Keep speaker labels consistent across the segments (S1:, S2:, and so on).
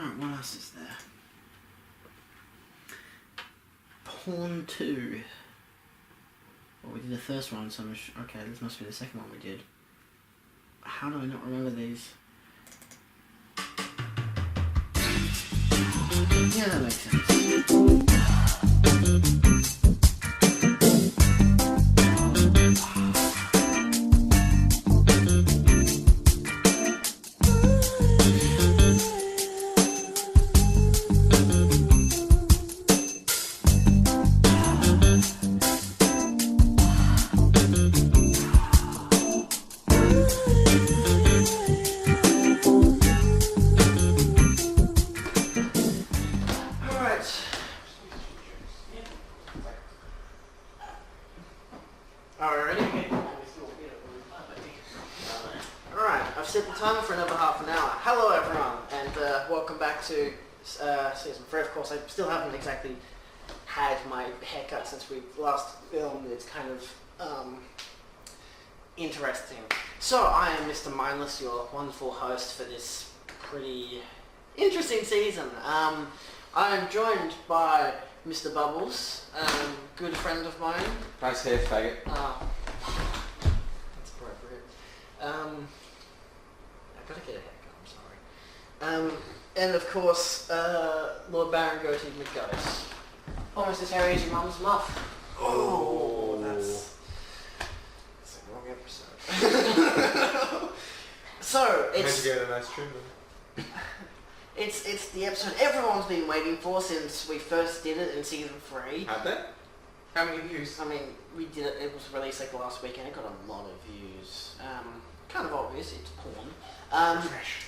S1: Alright, what else is there? Porn 2. Well, we did the first one, so okay, this must be the second one we did. How do I not remember these? Yeah, that makes sense. I still haven't exactly had my haircut since we last filmed. It's kind of interesting. So I am Mr. Mindless, your wonderful host for this pretty interesting season. I am joined by Mr. Bubbles, good friend of mine.
S2: Nice hair, faggot.
S1: That's appropriate. I've got to get a haircut, I'm sorry. And of course, Lord Baron Goatee McGoat.
S3: Almost as hairy as your mum's muff.
S1: Oh, that's the wrong episode. So it's.
S2: How'd you get a nice trim then?
S1: It's the episode everyone's been waiting for since we first did it in season 3.
S2: Had they? How many views?
S1: I mean, we did it. It was released like last week, and it got a lot of views. Kind of obvious. It's porn.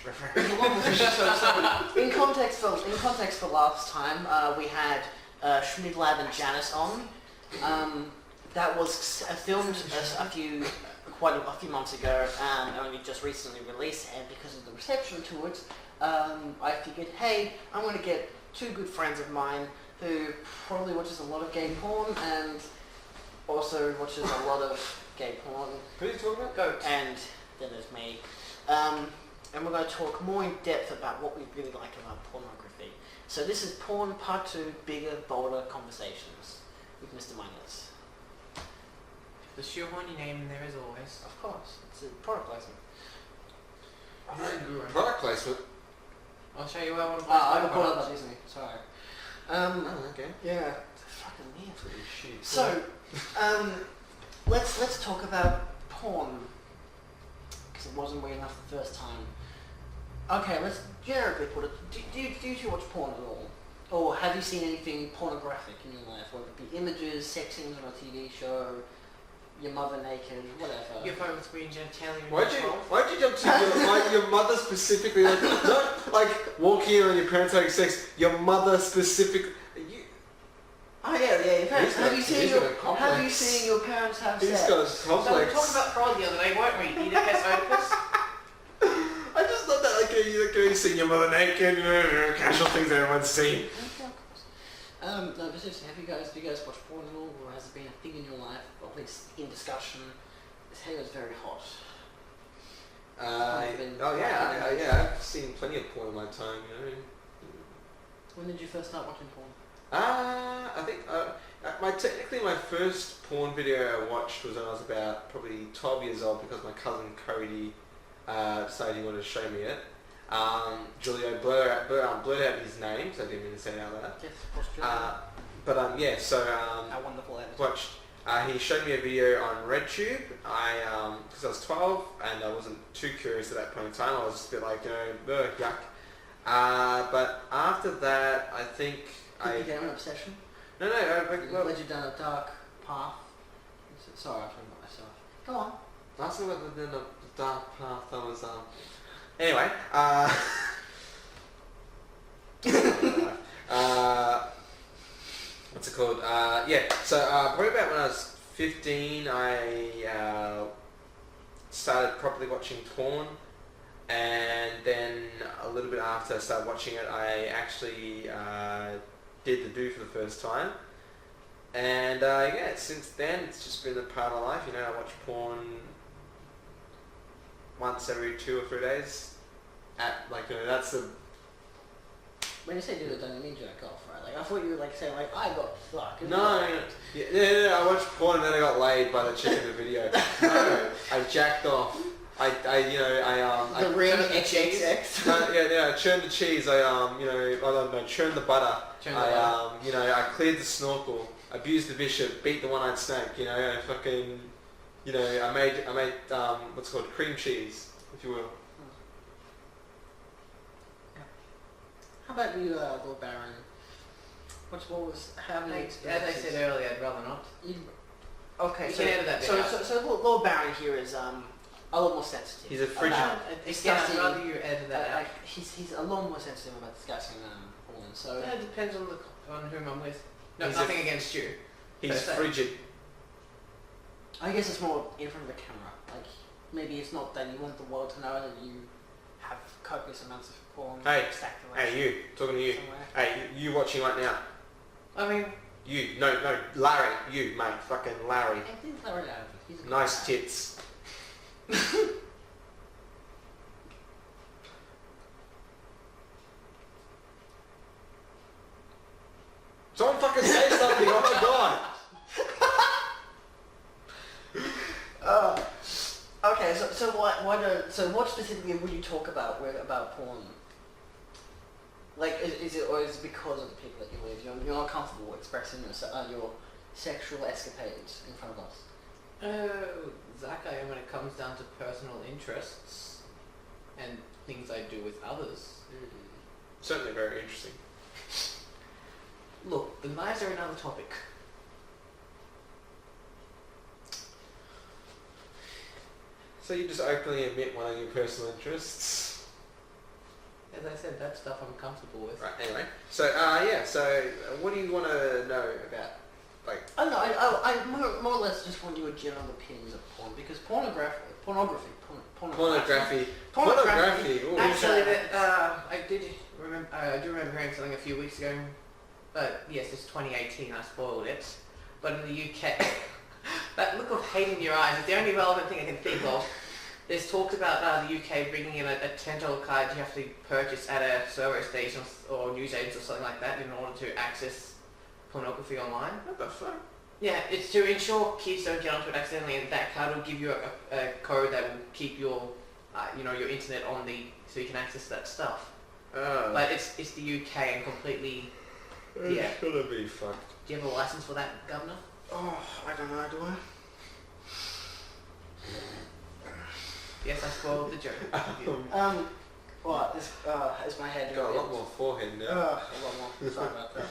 S2: Refresh.
S1: So in context for last time, we had Schmidlab and Janice on. That was filmed a few months ago, and only just recently released. And because of the reception to it, I figured, hey, I'm going to get 2 good friends of mine who probably watches a lot of gay porn and also watches a lot of gay porn.
S2: Who are you talking about?
S1: Goat. And then there's me. And we're going to talk more in depth about what we really like about pornography. So this is Porn Part 2, Bigger, Bolder Conversations with Mr. Mindless.
S3: The shoehorny name in there as always.
S1: Of course, it's a product placement.
S2: Product placement?
S3: I'll show you where I want to place
S1: I
S3: my
S1: haven't caught up
S3: products.
S1: on Disney, sorry.
S2: Okay.
S1: Yeah, it's fucking me.
S2: Pretty shit.
S1: So, let's talk about porn. Because it wasn't weird enough the first time. Okay, let's generically put it. Do you two watch porn at all? Or have you seen anything pornographic in your life? Whether it be images, sex scenes on a TV show, your mother naked, whatever.
S3: Your phone screen genitalia.
S2: Why'd you jump to your mother specifically? Like, not like walking in on your parents having sex. Your mother specifically.
S1: Oh yeah, your parents. Have you seen your parents have sex?
S2: He's got a
S3: So we
S2: complex.
S3: talked about fraud the other day, weren't we? Oedipus, Oedipus.
S2: I just love that, like, you see your mother naked, casual things everyone's seen.
S1: Okay, of course. No, but seriously, do you guys watch porn at all, or has it been a thing in your life, or at least in discussion? This hair is very hot.
S2: I've seen plenty of porn in my time, you know.
S1: When did you first start watching porn?
S2: I think technically my first porn video I watched was when I was about probably 12 years old because my cousin Cody decided he wanted to show me it. Julio blurred out his name, so I didn't mean to say it out loud.
S1: Yes, of course, How wonderful that is.
S2: watched. He showed me a video on RedTube. Because I was 12 and I wasn't too curious at that point in time. I was just a bit like, yuck. But after that, I think
S1: Did you get an obsession?
S2: No,
S1: Led you down a dark path? Sorry, I'm talking about myself. Go on.
S2: Last time I went down the dark path, I was, anyway, what's it called? So probably about when I was 15, I started properly watching porn, and then a little bit after I started watching it, I actually did the do for the first time. And since then it's just been a part of my life. I watch porn once every 2 or 3 days. That's the
S1: When you say do it, don't you mean jerk off, right? Like I thought you were like saying like I got fucked.
S2: No, I watched porn and then I got laid by the chick in the video. No, I jacked off.
S1: The real XXX.
S2: I churned the cheese. I churned the butter. I cleared the snorkel. Abused the bishop. Beat the one-eyed snake. I fucking, I made what's called cream cheese, if you will.
S1: How about you, Lord Baron? How many?
S3: As I said earlier, I'd rather not.
S1: Okay,
S3: You
S1: so
S3: can edit that bit out.
S1: so Lord Baron here is a lot more sensitive.
S2: He's a frigid.
S1: About
S3: Again, I'd
S1: discussing.
S3: rather you edit that out.
S1: He's a lot more sensitive about discussing porn. So
S3: Yeah, it depends on whom I'm with. No,
S2: He's
S3: nothing against you.
S2: He's
S3: per se.
S2: frigid.
S1: I guess it's more in front of the camera. Like maybe it's not that you want the world to know that you have copious amounts of porn stacked away.
S2: Hey, you. Talking to you.
S1: somewhere.
S2: Hey, you watching right now.
S3: I mean,
S2: You. No, Larry. You, mate. Fucking Larry.
S1: I think Larry out of it. He's a good
S2: Nice
S1: guy.
S2: tits. Someone fucking say something, oh my god!
S1: Okay, so what specifically would you talk about porn? Like, is it because of the people that you're with? You're not comfortable expressing your sexual escapades in front of us.
S3: Zach, I am when it comes down to personal interests and things I do with others.
S2: Certainly very interesting.
S3: Look, the knives are another topic.
S2: So you just openly admit one of your personal interests?
S3: As I said, that stuff I'm comfortable with.
S2: Right, anyway. So, so what do you want to know about? Like,
S1: I don't know, I more or less just want your general opinions of porn, because pornography.
S2: Ooh.
S3: Actually, I do remember hearing something a few weeks ago. Yes, it's 2018. I spoiled it. But in the UK, that look of hate in your eyes is the only relevant thing I can think of. There's talks about the UK bringing in a $10 card you have to purchase at a service station or news agents or something like that in order to access pornography online.
S2: What the fuck?
S3: Yeah, it's to ensure kids don't get onto it accidentally, and that card will give you a code that will keep your, your internet on so you can access that stuff. But it's the UK and completely. Yeah.
S2: It's gonna be fucked.
S3: Do you have a license for that, Governor?
S1: Oh, I don't know, do I?
S3: Yes, I spoiled the joke.
S1: What is my head?
S2: Got a lot more forehead now.
S1: A lot more. Sorry about that.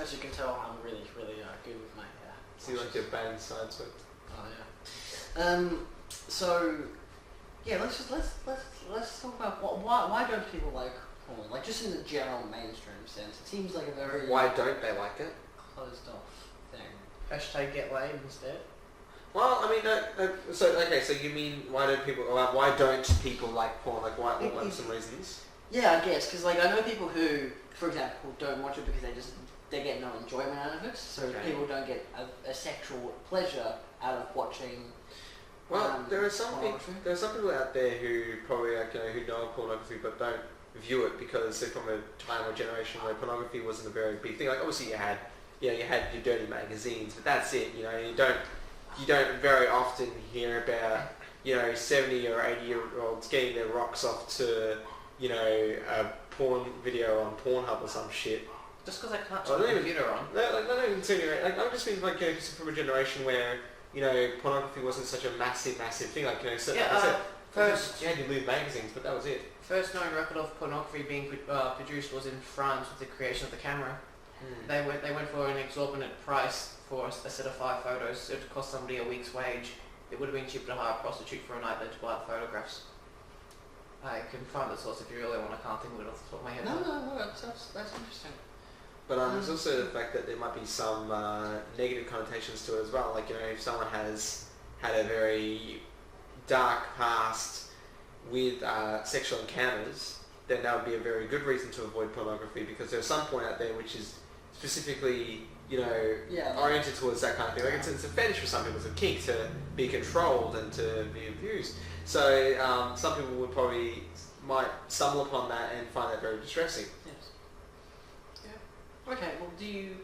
S1: As you can tell, I'm really good with my hair.
S2: See, like your bang side swept.
S1: Oh yeah. So yeah, let's talk about why don't people like porn? Like just in the general mainstream sense, it seems like a very
S2: Why don't they like it?
S1: closed off thing.
S3: Hashtag get laid instead.
S2: Well, I mean, so you mean why don't people like porn? Like, what are some reasons?
S1: Yeah, I guess because like I know people who, for example, don't watch it because they get no enjoyment out of it. So
S2: Okay.
S1: people don't get a sexual pleasure out of watching.
S2: Well, there are some
S1: pornography.
S2: people out there who probably who know pornography but don't view it because they're from a time or generation where pornography wasn't a very big thing. Like obviously you had your dirty magazines, but that's it. You don't very often hear about 70 or 80-year-olds getting their rocks off to a porn video on Pornhub or some shit.
S3: Just because I can't turn the computer on.
S2: Not even serious. Like I'm just being like from a generation where pornography wasn't such a massive thing. Like first you had your lewd magazines, but that was it.
S3: First known record of pornography being produced was in France with the creation of the camera. They went for an exorbitant price for a set of 5 photos. It would cost somebody a week's wage. It would have been cheaper to hire a prostitute for a night than to buy the photographs. I can find the source if you really want. I can't think of it off the top of my head.
S1: No, that's interesting.
S2: But there's also the fact that there might be some negative connotations to it as well. Like if someone has had a very dark past with sexual encounters, then that would be a very good reason to avoid pornography because there's some point out there which is specifically oriented towards that kind of thing. Like it's a fetish for some people, it's a kink to be controlled and to be abused. So some people would probably might stumble upon that and find that very distressing.
S1: Yes. Yeah. Okay. Well, do you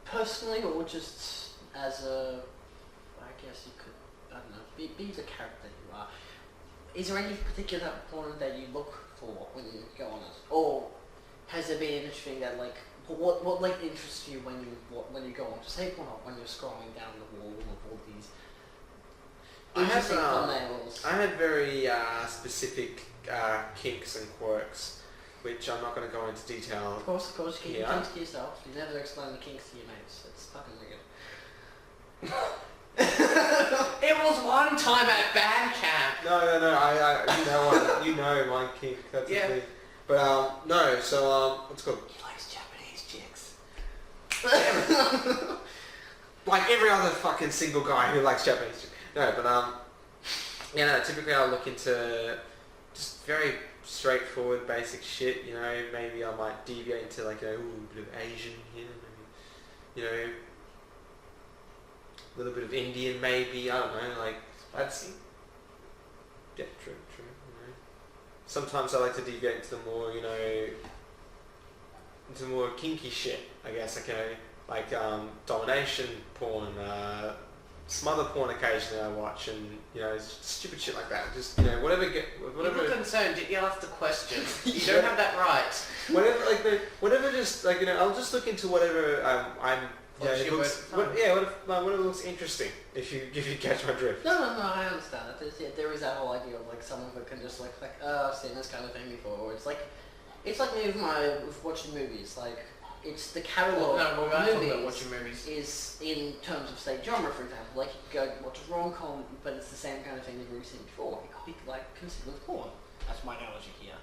S1: personally, or just as a, I guess you could, I don't know, be the character that you are. Is there any particular porn that you look for when you go on it, or has there been anything that like what like interests you when you go on to say porn, when you're scrolling down the wall of all these interesting thumbnails?
S2: I have very specific kinks and quirks, which I'm not going to go into detail.
S1: Of course, keep your
S2: Yeah.
S1: kinks to yourself. You never explain the kinks to your mates. It's fucking weird.
S3: It was one time at band camp.
S2: No, I you know my kink, that's
S3: Yeah.
S2: the thing. But, no, so, what's it called?
S1: He likes Japanese chicks.
S2: Like every other fucking single guy who likes Japanese chicks. No, but, typically I'll look into just very straightforward, basic shit, you know, maybe I might deviate into like, a bit of Asian here, maybe, you know, a little bit of Indian maybe, I don't know, like, that's, yeah, true, you know. Sometimes I like to deviate into the more, you know, into more kinky shit, I guess, like domination porn, some other porn occasionally I watch, and you know, stupid shit like that. Just, you know, whatever.
S3: You look concerned. You asked the question. You
S2: Yeah.
S3: don't have that right.
S2: Whatever. Just like, you know, I'll just look into whatever I'm. Yeah,
S3: What's
S2: it
S3: your
S2: looks,
S3: word?
S2: whatever looks interesting. If you catch my drift.
S1: No, I understand that. There is that whole idea of like someone who can just like oh, I've seen this kind of thing before. Or it's like me with watching movies. Like it's the catalog
S3: No, we're
S1: of
S3: not talking
S1: movies
S3: about watching movies.
S1: is in terms of say genre, for example. Like you could go watch a rom-com, but it's the same kind of thing you've already seen before. It could be like considered with porn. That's my analogy here.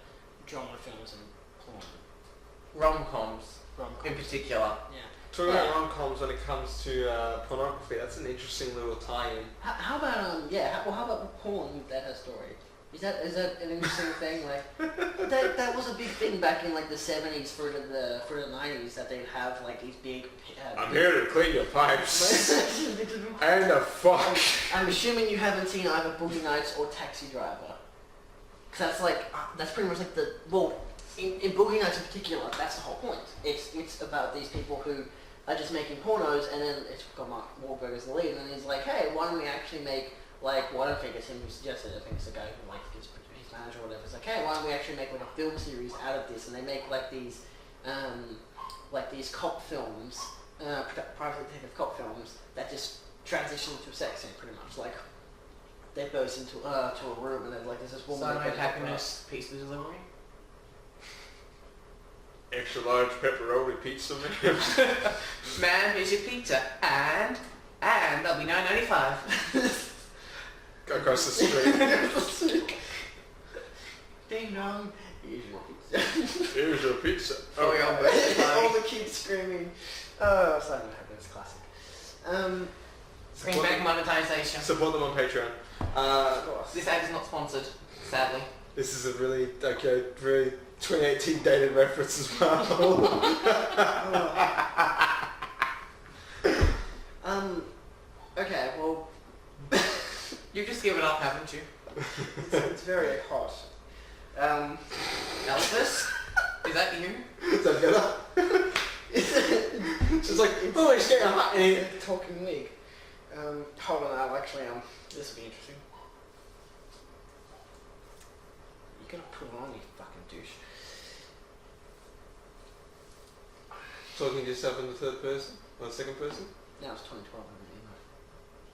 S1: Genre films and porn.
S3: Rom-coms,
S1: Rom-coms.
S3: in particular.
S1: Yeah.
S2: Talking about rom-coms when it comes to pornography, that's an interesting little tie-in.
S1: How about how about porn that has story? Is that an interesting thing? Like that was a big thing back in like the 70s for the 90s that they'd have like these big.
S2: I'm here to clean your pipes. And the fuck.
S1: I'm assuming you haven't seen either Boogie Nights or Taxi Driver. Cause that's like that's pretty much like in Boogie Nights in particular, that's the whole point. It's about these people who are just making pornos, and then it's got Mark Wahlberg as the lead, and he's like, hey, why don't we actually make, like, well, I don't think it's him who suggested it, I think it's the guy who, like, his manager or whatever. It's like, hey, why don't we actually make, like, a film series out of this, and they make, like, these cop films, private detective cop films, that just transition into a sex scene, pretty much. Like, they burst into a room, and then, like, there's this woman...
S3: Cyanide Happiness Pizza Delivery.
S2: Extra large pepperoni pizza, man.
S3: Ma'am, here's your pizza. And that'll be $9.95.
S2: Go across the street.
S1: Ding dong. Here's your pizza.
S2: Here's your pizza.
S3: Oh, your birthday.
S1: All the kids screaming. Oh, Simon Happiness classic.
S3: Bring back monetization.
S2: Support them on Patreon.
S1: Of course.
S3: This ad is not sponsored, sadly.
S2: This is a really 2018 dated reference as well.
S1: Okay, well,
S3: You've just given up, haven't you?
S1: it's very hot.
S3: Elvis? Is that you?
S2: Is that better? It's like, oh, it's getting hot.
S1: Talking wig. Hold on, this will be interesting. You're gonna put it on, you fucking douche.
S2: Talking to yourself in the third person? Or the second person?
S1: Now it's 2012,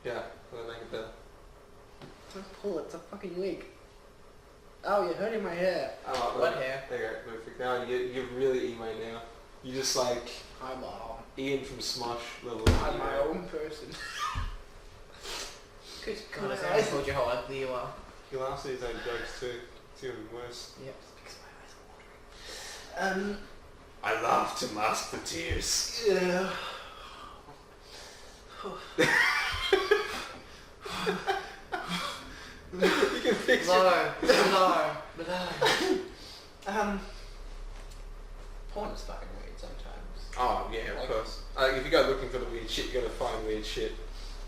S2: Yeah, that'll make it better.
S1: don't pull it, it's a fucking wig. Oh, you're hurting my hair.
S2: Oh,
S3: What hair?
S2: There you go, perfect. Now you're really emo now. You just like
S1: I'm
S2: Ian from Smosh level.
S1: my own person.
S3: Good God, I haven't told you how ugly you are.
S2: He'll ask these own jokes too. It's even worse.
S1: Yep, because my eyes are watering.
S2: I love to mask the tears.
S1: Yeah.
S2: You can fix it.
S3: Low.
S1: Porn is fucking weird sometimes.
S2: Oh yeah, of
S1: Like-
S2: course. If you go looking for the weird shit, you're gonna find weird shit.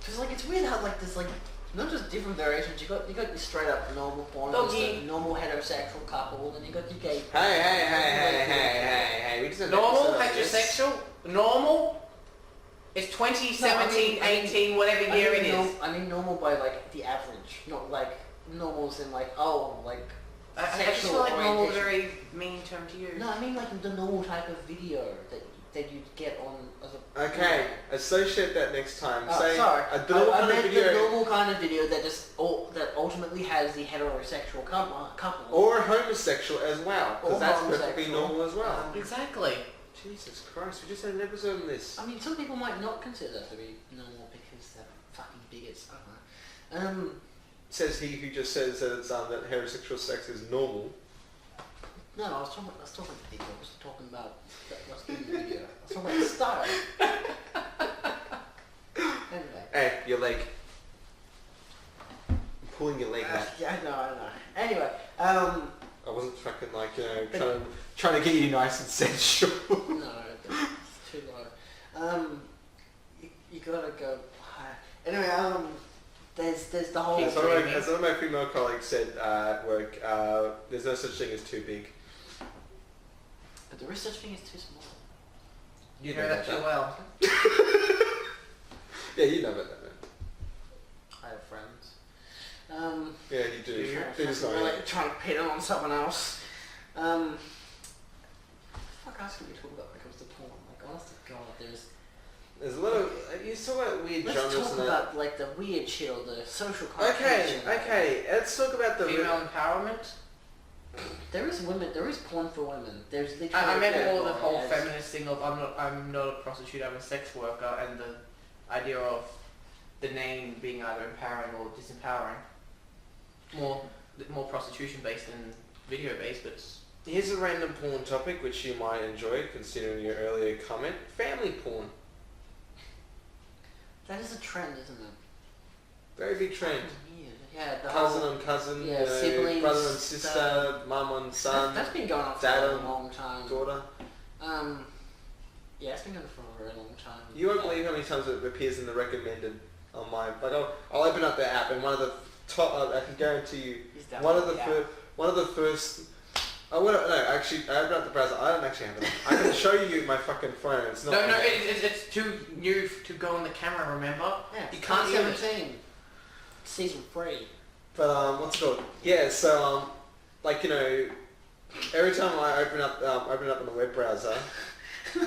S1: Cause like it's weird how like there's like Not just different variations. You got your straight up normal porn,
S3: Doggy.
S1: just a normal heterosexual couple, then you got your gay.
S2: Hey, we just had an
S3: Normal,
S2: episode on this.
S3: heterosexual, normal. It's 2017,
S1: No, I mean-
S3: 18, whatever year it is.
S1: I mean normal by like the average, not like normals in like
S3: I just
S1: sexual
S3: feel like normal is a
S1: orientation.
S3: very mean term to use.
S1: No, I mean like the normal type of video that you'd get on as a.
S2: Okay, associate that next time.
S1: Oh,
S2: Say,
S1: sorry.
S2: I don't know what
S1: I
S2: kind of
S1: meant
S2: video.
S1: the normal kind of video that that ultimately has the heterosexual couple.
S2: Or homosexual as well,
S1: Or
S2: because that's perfectly
S1: homosexual.
S2: normal as well.
S3: Exactly.
S2: Jesus Christ, we just had an episode on this.
S1: I mean, some people might not consider that to be normal because they're fucking bigots. I don't know.
S2: Says he who just says that it's that heterosexual sex is normal.
S1: No, I was talking to people. I was talking about what's in the video. I was talking about the style. Anyway.
S2: Hey, your leg. I'm pulling your leg out.
S1: Yeah, I know. Anyway,
S2: I wasn't fucking trying to get you nice and sensual.
S1: no, it's too low. You gotta go higher. Anyway, there's the whole.
S3: Keep
S2: As one of my female colleagues said at work, there's no such thing as too big.
S1: But there is such thing as too small.
S3: You know that too well.
S2: Yeah, you know about that, man.
S1: I have friends.
S2: Yeah, you do. They just know.
S1: Like trying to pin it on someone else. Fuck else can we talk about when it comes to porn? Like, honest to God,
S2: There's a lot of. You talk about weird
S1: let's
S2: genres
S1: talk
S2: and that.
S1: about like the weird shit or the social
S2: Okay,
S1: contribution.
S2: okay. Let's talk about the.
S3: Female empowerment.
S1: There is porn for women. There's literally.
S3: I meant more the whole
S1: as-
S3: feminist thing of I'm not a prostitute, I'm a sex worker, and the idea of the name being either empowering or disempowering. More prostitution based than video based, but
S2: Here's a random porn topic which you might enjoy, considering your earlier comment. Family porn.
S1: That is a trend, isn't it?
S2: Very big trend.
S1: Weird. Yeah, the
S2: Cousin
S1: whole,
S2: on cousin,
S1: yeah,
S2: you know,
S1: siblings,
S2: brother and sister, mum on son,
S1: that's been going on for
S2: dad
S1: a
S2: on
S1: long time.
S2: daughter.
S1: Yeah, it's been going on for a very long time.
S2: You won't believe how many times it appears in the recommended on my. Like I'll open up the app and one of the top. I can guarantee you.
S1: Is that
S2: One of
S1: what-
S2: the
S1: yeah.
S2: one of the first. Oh well, no, actually, I opened up the browser. I don't actually have it. I can show you my fucking phone. It's not.
S3: no, it's too new to go on the camera. Remember,
S1: Yeah,
S3: you can't see it.
S1: 2017. Season 3.
S2: But what's it called? Yeah, so like you know, every time I open up on the web browser.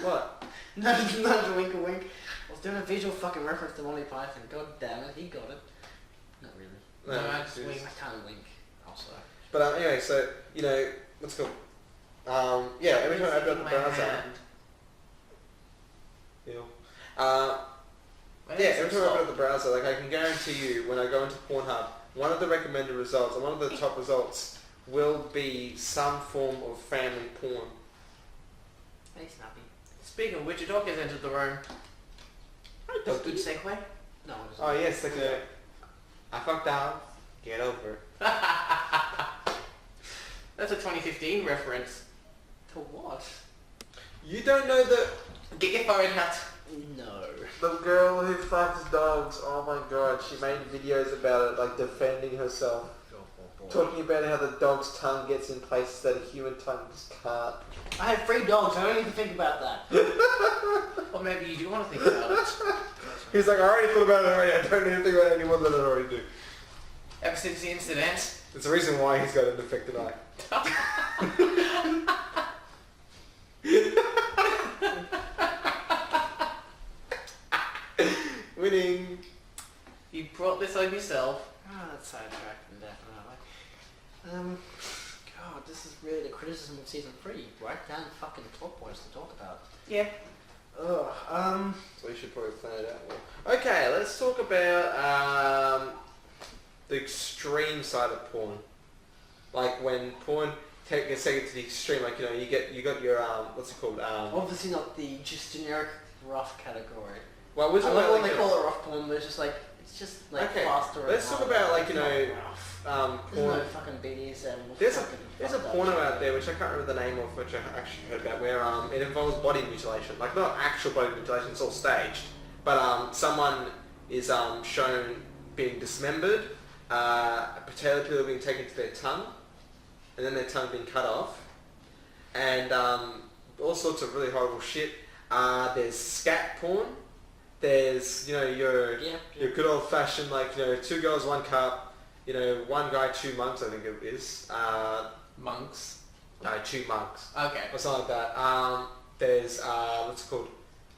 S2: What?
S1: No, wink a wink. I was doing a visual fucking reference to Monty Python. God damn it, he got it. Not really.
S3: No, I just
S2: it's-
S3: wink.
S1: I can't wink. Also.
S2: But anyway, so you know, what's it called? Yeah, every time I open up the
S3: My
S2: browser.
S3: hand.
S2: Ew.
S3: Where
S2: Yeah,
S3: does
S2: every
S3: it
S2: time I open
S3: stop?
S2: up the browser, like I can guarantee you, when I go into Pornhub, one of the recommended results, or one of the top results, will be some form of family porn.
S1: Hey, Snappy.
S3: Speaking of which, a dog has entered the room. That's a good segue.
S1: No, it doesn't.
S2: Oh yes, like I fucked out. Get over it.
S3: That's a 2015 reference.
S1: To what?
S2: You don't know
S3: Get your phone out.
S1: No.
S2: the girl who fucks dogs. Oh my god, she made videos about it, like defending herself, talking about how the dog's tongue gets in places that a human tongue just can't.
S1: I have 3 dogs. I don't even think about that.
S3: Or maybe you do want to think about it.
S2: He's like, I already thought about it already. I don't need to think about it any more than I already do.
S3: Ever since the incident.
S2: It's the reason why he's got an infected eye. Winning.
S3: You brought this on yourself.
S1: Ah, that's sidetracked indefinitely. God, this is really the criticism of season 3. Write down fucking plot points to talk about.
S3: Yeah.
S1: Ugh,
S2: So we should probably plan it out more. Okay, let's talk about the extreme side of porn. Like when porn gets taken to the extreme, like you know, you got your what's it called?
S1: obviously not the just generic rough category.
S2: Well, we're
S1: I
S2: talking
S1: love
S2: about
S1: when
S2: like
S1: they call it rough porn, but it's just like
S2: Okay,
S1: faster. and
S2: let's talk
S1: harder.
S2: about like you
S1: It's not
S2: know
S1: rough.
S2: porn.
S1: There's no fucking BDSM.
S2: There's a porno out there which I can't remember the name of, which I actually heard about, where it involves body mutilation. Like not actual body mutilation, it's all staged, but someone is shown being dismembered, a potato peel being taken to their tongue, and then their tongue being cut off, and all sorts of really horrible shit. There's scat porn. There's, you know, your good old fashioned, like, you know, 2 girls, 1 cup, you know, 1 guy, 2 monks, I think it is.
S3: Monks.
S2: No, 2 monks.
S3: Okay.
S2: Or something like that. There's, what's it called?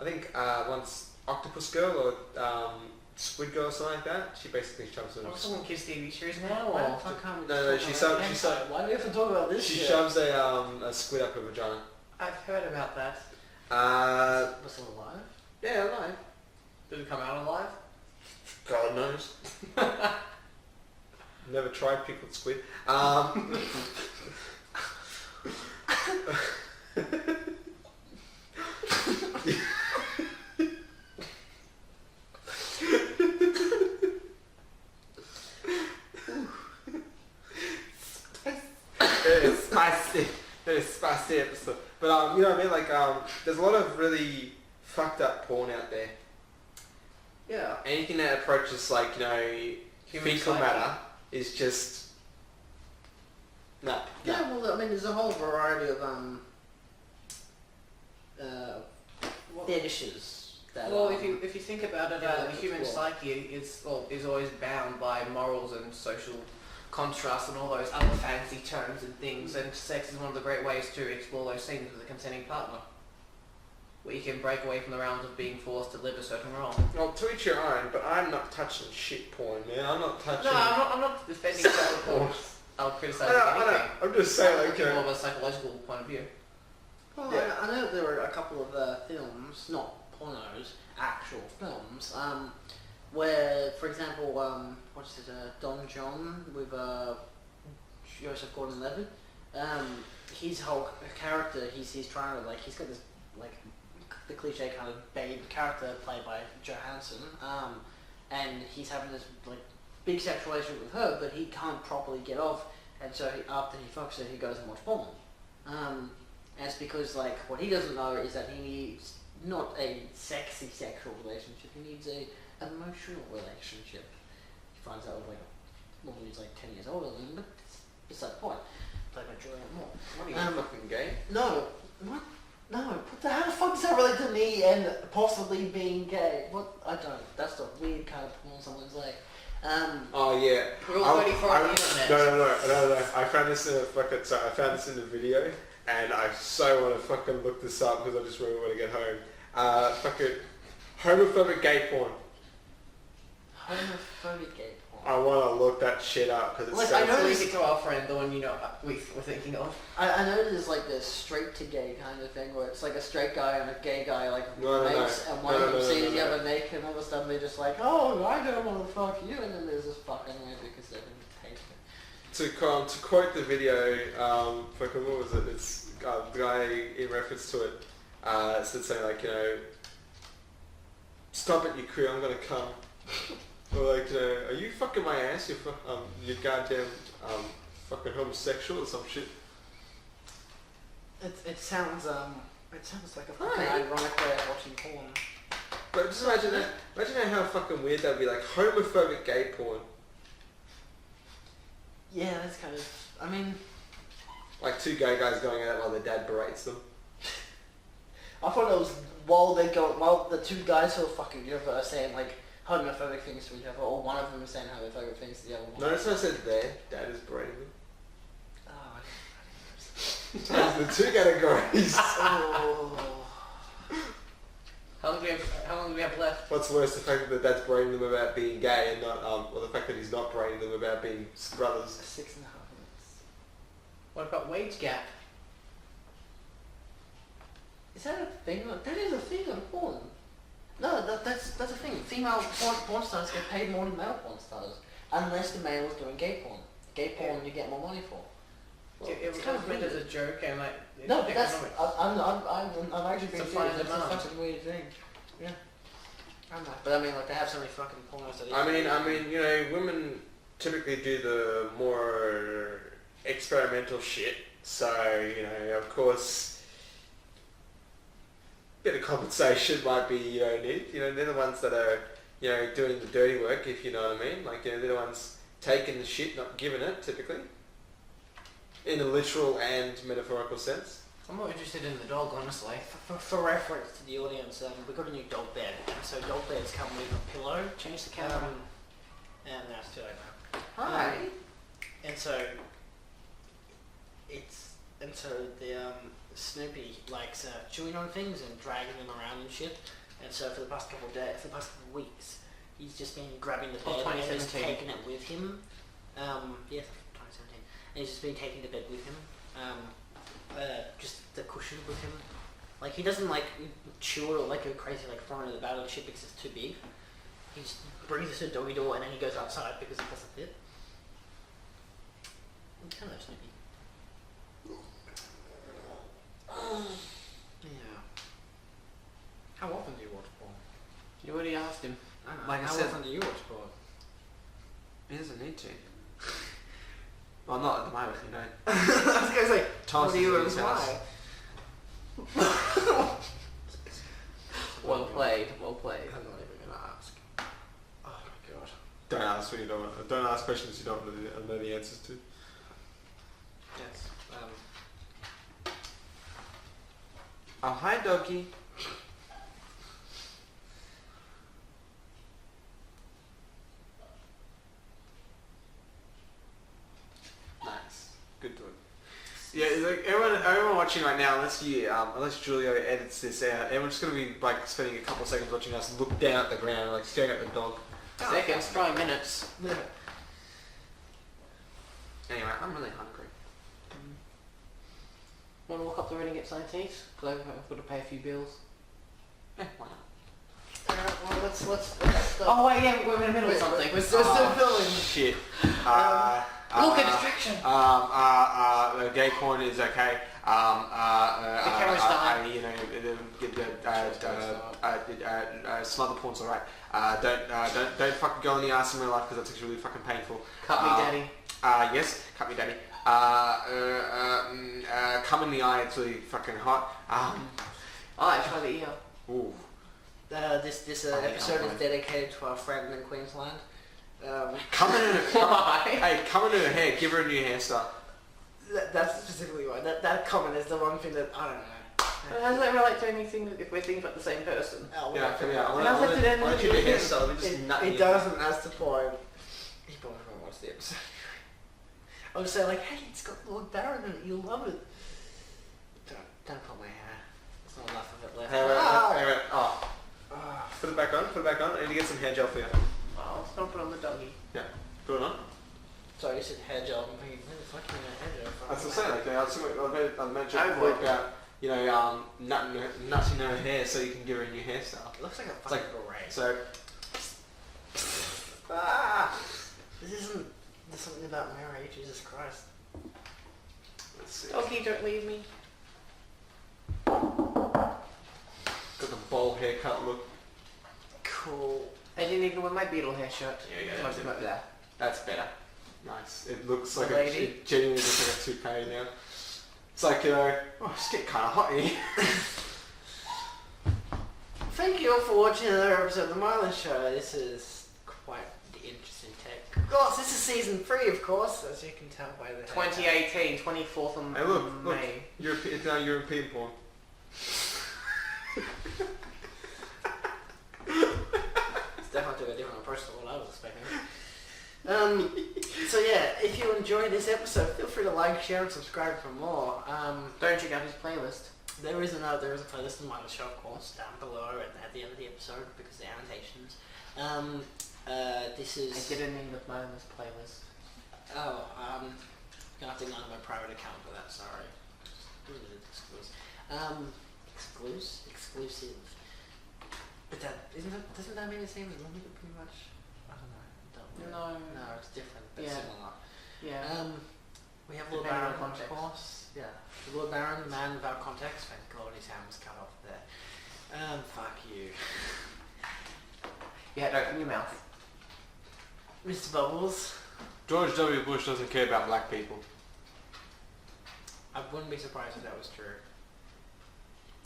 S2: I think one's Octopus Girl or Squid Girl or something like that. She basically shoves
S3: Oh,
S2: a...
S3: someone kiss TV series now,
S1: Why the
S3: or?
S1: fuck can't we
S2: No,
S1: just
S2: she
S1: talk about
S2: subbed-
S1: hentai? Why do we have to talk about this
S2: She
S1: shit?
S2: shoves a squid up her vagina.
S3: I've heard about that.
S1: Was it alive?
S2: Yeah, alive.
S3: Did it come out alive?
S2: God knows. Never tried pickled squid. It's spicy. It's spicy episode. But you know what I mean? Like there's a lot of really fucked up porn out there.
S1: Yeah.
S2: Anything that approaches like, you know,
S3: Human
S2: fecal
S3: psyche.
S2: matter is just no.
S1: Yeah, well, I mean, there's a whole variety of fetishes that.
S3: Well, if you think about it,
S1: yeah,
S3: the human
S1: well.
S3: psyche is always bound by morals and social contrast and all those other fancy terms and things, and sex is one of the great ways to explore those things with a consenting partner, where you can break away from the realms of being forced to live a certain role.
S2: Well, to each your own, but I'm not touching shit porn, man. I'm not touching...
S3: No, I'm not defending child porn. I'll criticise anything.
S2: I'm just saying, like,
S3: From more of a psychological point of view.
S1: Well,
S2: Yeah.
S1: I know there were a couple of films, not pornos, actual films, where, for example, what's it, Don John with Joseph Gordon-Levitt. His whole character, he's trying to, like, he's got this, like, the cliche kind of babe character played by Johansson, and he's having this, like, big sexual relationship with her, but he can't properly get off, and so after he fucks her, he goes and watches porn. And it's because, like, what he doesn't know is that he needs not a sexy sexual relationship, he needs a emotional relationship. He finds out with, like, a woman who's, like, 10 years older than him, but it's beside the point. Play my joy out more.
S2: What are you, fucking gay?
S1: No, what? No, what the, how the fuck does that relate to me and possibly being gay? What? I don't. That's the weird kind of porn someone's like.
S2: Oh yeah.
S3: We're all 34 on the internet.
S2: No. I found this in a fucking. Sorry, I found this in the video, and I so want to fucking look this up because I just remember when I get home. Fucking homophobic gay porn.
S1: Homophobic gay porn.
S2: I want to look that shit up because it's.
S1: Like, I know
S3: Leave it to our friend, the one you know we're thinking of.
S1: I know there's like this straight to gay kind of thing where it's like a straight guy and a gay guy like
S2: No.
S1: mates, and one of them sees the
S2: No.
S1: other naked, and all of a sudden they're just like, oh, I don't want to fuck you, and then there's this fuck anyway because they're taken.
S2: To quote the video, fucking what was it? It's the guy in reference to it said something like, you know, stop it, you crew, I'm gonna come. Or like, you know, are you fucking my ass? You goddamn fucking homosexual or some shit.
S1: It sounds like a fucking
S2: Hi.
S1: ironic way of watching porn.
S2: But just imagine that. Imagine how fucking weird that'd be. Like homophobic gay porn.
S1: Yeah, that's kind of. I mean,
S2: Like 2 gay guys going at it while their dad berates them.
S1: I thought it was while the 2 guys who are fucking each other are saying like homophobic things to each other, or one of them is saying homophobic things to the other one.
S2: Notice what I said there. Dad is berating them.
S1: Oh,
S2: There's the 2 categories.
S1: oh.
S3: How long do we have left?
S2: What's worse, the fact that the dad's berating them about being gay and not, or the fact that he's not berating them about being brothers.
S1: 6.5 minutes.
S3: What about wage gap?
S1: Is that a thing? That is a thing on porn. No, that's a thing. Female porn stars get paid more than male porn stars, unless the male is doing gay porn. Gay porn you get more money for.
S2: Well,
S3: It was
S1: kind of
S3: meant
S1: weird.
S3: as a joke and like
S1: No, but that's
S3: economic.
S1: I'm actually being
S3: It's a fine
S1: serious. That's a
S3: demand.
S1: fucking weird thing. Yeah. I'm not. But I mean, like they have so many fucking pornos that.
S2: I mean, you know, women typically do the more experimental shit. So, you know, of course, a bit of compensation might be, you know, needed. You know, they're the ones that are doing the dirty work, if you know what I mean. Like, they're the ones taking the shit, not giving it, typically. In a literal and metaphorical sense.
S3: I'm more interested in the dog, honestly.
S1: For reference to the audience, we got a new dog bed, and so dog beds come with a pillow.
S3: Change the camera.
S1: And that's too late now.
S3: Hi.
S1: And so the Snoopy likes chewing on things and dragging them around and shit. And so for the past couple weeks, he's just been grabbing the bed and just
S3: 2017.
S1: taking it with him. Yes, 2017. And he's just been taking the bed with him. Just the cushion with him. Like, he doesn't like chew it or like go crazy like throwing it in the bed of the shit because it's too big. He just brings it to the doggy door and then he goes outside because it doesn't fit. Hello, Snoopy. Yeah. How often do you watch porn?
S3: You already asked him.
S1: I know.
S2: Like I
S1: How
S2: said-
S1: often do you watch porn?
S2: He doesn't need to. Well, not at the moment,
S1: I was going to say,
S2: Thomas
S1: what do you
S2: is in his house.
S1: imply?
S3: Well played. Well played.
S1: I'm not even going to ask. Oh my god.
S2: Don't ask when you don't want. Don't ask questions you don't know the answers to.
S1: Yes.
S2: Oh, hi, doggy. Nice. Good dog. Yeah, it's like everyone watching right now, unless Julio edits this out, everyone's just gonna be like spending a couple of seconds watching us look down at the ground, like staring at the dog.
S3: Seconds, try minutes.
S2: Anyway, I'm really hungry.
S3: Want to walk up the road and get something to eat? Because I've got to pay a few bills.
S2: Yeah, why not?
S1: Well, let's start.
S3: Oh wait, yeah, we're in the middle of something.
S1: We're still filming.
S2: Shit.
S3: Look, a distraction.
S2: Gay porn is okay.
S3: The camera's dying.
S2: Smother porn's alright. Don't fucking go in the arse in real life because that's actually really fucking painful.
S3: Cut me, daddy.
S2: Yes, cut me, daddy. Come in the eye, it's really fucking hot.
S3: I try the ear.
S2: Ooh.
S1: This episode is dedicated to our friend in Queensland.
S2: Come in
S3: Why?
S2: Hey, come into her hair, give her a new hairstyle.
S1: That's specifically why. That comment is the one thing that, I don't know.
S3: How does that relate to anything if we're thinking about the same person?
S1: Oh,
S2: Yeah.
S1: well,
S3: And I was like, did
S2: Why don't you do hairstyle? We just nut
S1: it
S2: you.
S1: doesn't, that's the point. He probably won't watch the episode. I would say like, hey, it's got Lord Baron in it, you'll love it. Don't pull my hair. There's not enough of it left.
S2: Anyway, put it back on, I need to get some hair gel for you.
S3: Oh, it's gonna put on the doggy.
S2: Yeah, put it on.
S1: Sorry, you said hair gel. I'm thinking, where the fuck are you going hair gel from?
S2: That's what I'm saying, I mentioned before about, nutting her hair so you can give her a new hairstyle.
S1: It looks like a
S2: It's
S1: fucking
S2: like-
S1: beret.
S2: So,
S1: This isn't, there's something about Mary, Jesus Christ.
S2: let's see.
S3: Doggy, don't leave me.
S2: Got the bowl haircut look.
S1: Cool.
S3: I didn't even wear my Beetle hair shirt.
S2: Yeah,
S3: Much about that.
S2: That's better. Nice. It looks like
S3: Lady.
S2: it genuinely looks like a toupee now. It's like, it's getting kind of hot in here.
S1: Thank you all for watching another episode of The Mindless Show. This is quite the interesting take. Of course, this is season 3, of course, as you can tell by the
S3: 2018, 24th of
S2: Hey, look,
S3: May.
S2: it's now European porn.
S1: It's definitely a different approach to what I was expecting. So yeah, if you enjoyed this episode, feel free to like, share, and subscribe for more.
S3: Don't check out his playlist.
S1: There is a playlist in my show, of course, down below at the end of the episode because of the annotations. This is.
S3: I didn't mean with Mindless playlist.
S1: Oh, gonna have to go on my private account for that. Sorry. Exclusive. But doesn't that mean the same as limited? Pretty much. I don't know.
S3: No.
S1: No, it's different, but
S3: Yeah.
S1: similar.
S3: Yeah.
S1: We have Lord
S3: Depending on
S1: Baron, of
S3: context.
S1: course. Yeah. Lord Baron, the man without context. Thank God his hand was cut off there. Fuck you.
S3: You had to open your mouth.
S1: Mr. Bubbles.
S2: George W. Bush doesn't care about black people.
S1: I wouldn't be surprised if that was true.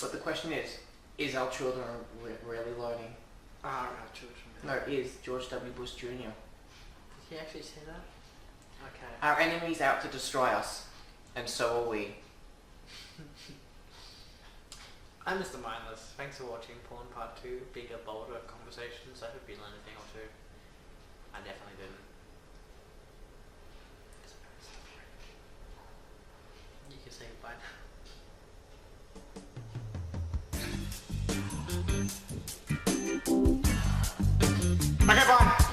S3: But the question is our children really learning
S1: Ah, right, George.
S3: No, it is George W. Bush Jr.
S1: Did he actually say that? Okay.
S3: Our enemy's out to destroy us, and so are we.
S4: I'm Mr. Mindless. Thanks for watching Porn Part 2, Bigger, Bolder Conversations. I hope you learned a thing or two. I definitely didn't. You can say goodbye now.
S3: Okay, bye!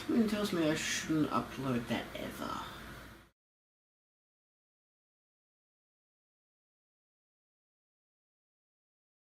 S1: Something tells me I shouldn't upload that ever.